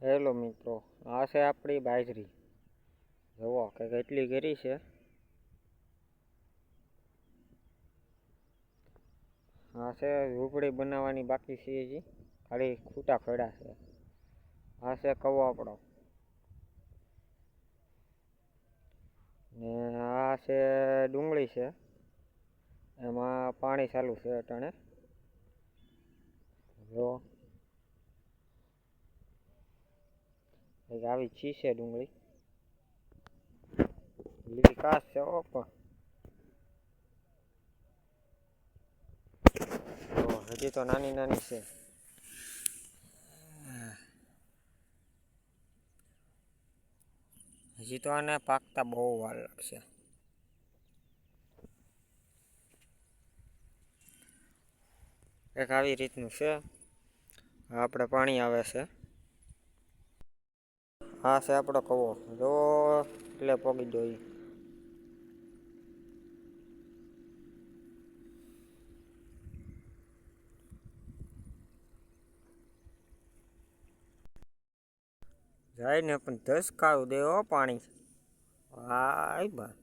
Hello મિત્રો, આ છે આપણી બાજરી. જુઓ કે કેટલી ઘેરી છે. આ છે ઝૂંપડી બનાવવાની બાકી છે, હજી ખાલી ખૂટા ખડા છે. આ છે કવો આપણો, ને આ છે ડુંગળી છે. એમાં પાણી ચાલુ છે અટાણે. જો આવી ચી છે ડુંગળી, લીલી કાશ છે. હજી તો નાની નાની છે. હજી તો આને પાકતા બહુ વાર લાગશે. એક આવી રીતનું છે. આપણે પાણી આવે છે. આ છે આપણો કવો. જો એટલે પોગી જોઈએ. જાય ને પણ ધસકાવું દેવો પાણી. હા ભાઈ,